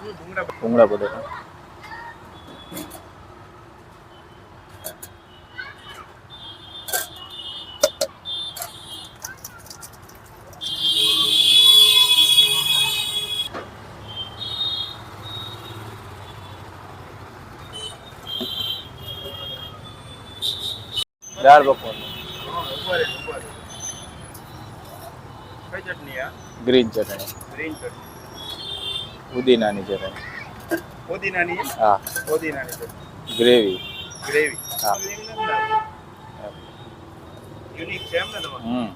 ભૂંગળા બટેટા દાળ પકવાન ગ્રીન ચટણી પુદીનાની ચટણી હા ગ્રેવી હા યુનિક છે એમ ને તમારું?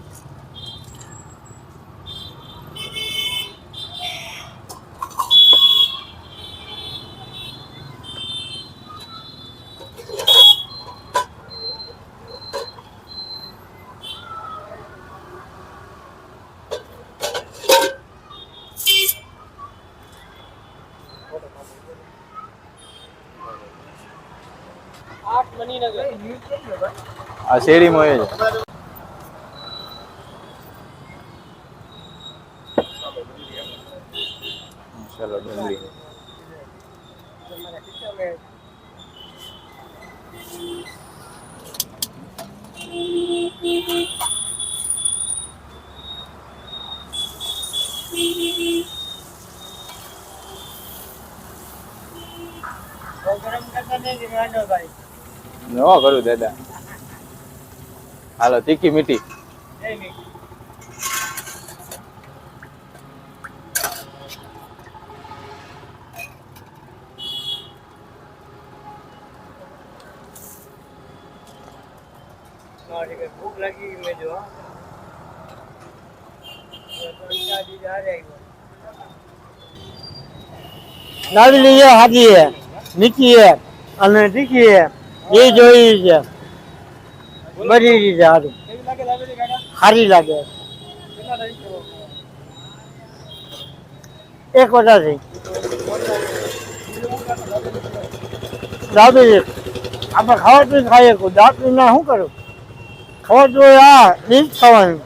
8 મણિનગર આ શેરીમાં હોય છે. ચલો ડુંગળી ગરમ કરતા નહીં માંડો ભાઈ ન કરું દાદા. હાલો તીખી મીઠી भूख लगी मैं जो नारियल है हाथी है मीठी है અને તીખી है ये જોઈ છે બધી રીતે સારું સારી લાગે એક વટા થઈ દાબી આપણે ખાવાતું ખાઈએ દાંત ના શું કરું ખાવાતું આ નીચ ખાવાનું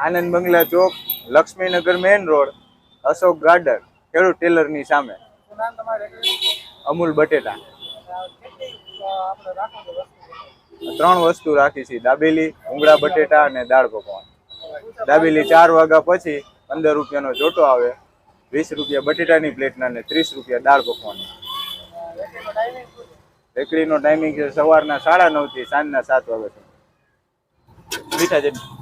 Anand Bangla Chowk, Laxminagar main road, Ashok garden, ખેડૂત ટેલર ની સામે. અમૂલ બટેટા 3 વસ્તુ રાખી છે, દાબેલી, ભૂંગળા બટેટા અને દાળ પકવાન. દાબેલી 4 વાગ્યા પછી 15 રૂપિયાનો જોટો આવે, 20 રૂપિયા બટેટાની પ્લેટના અને 30 રૂપિયા દાળ પકવાન. રેકડીનો ટાઈમિંગ છે સવારના 9:30 થી સાંજના 7 વાગ્યા સુધી. મીઠા ચટણી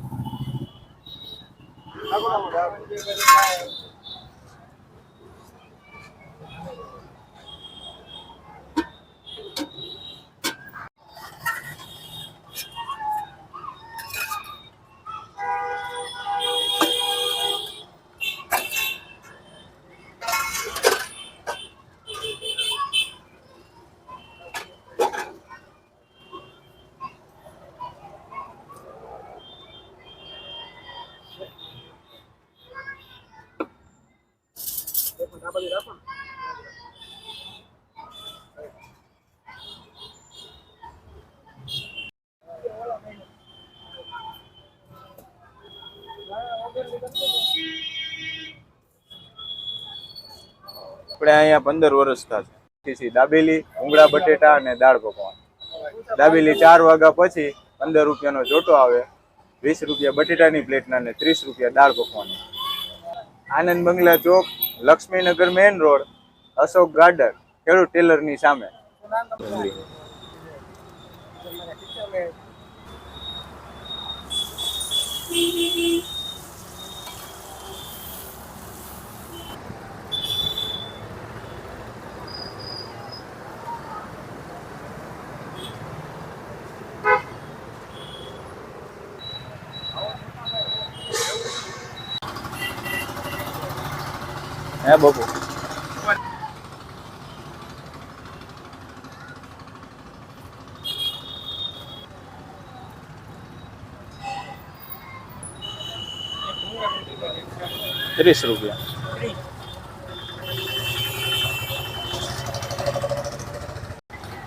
આપણે અહીંયા 15 વર્ષ થશે. દાબેલી, ભૂંગળા બટેટા અને દાળ પકવાન. દાબેલી 4 વાગ્યા પછી 15 રૂપિયાનો જોટો આવે, 20 રૂપિયા બટેટાની પ્લેટના અને 30 રૂપિયા દાળ પકવાન. Anand Bangla Chowk, Laxminagar main road, Ashok garden, ખેડૂત ટેલર ની સામે. હે બાપુ ₹30.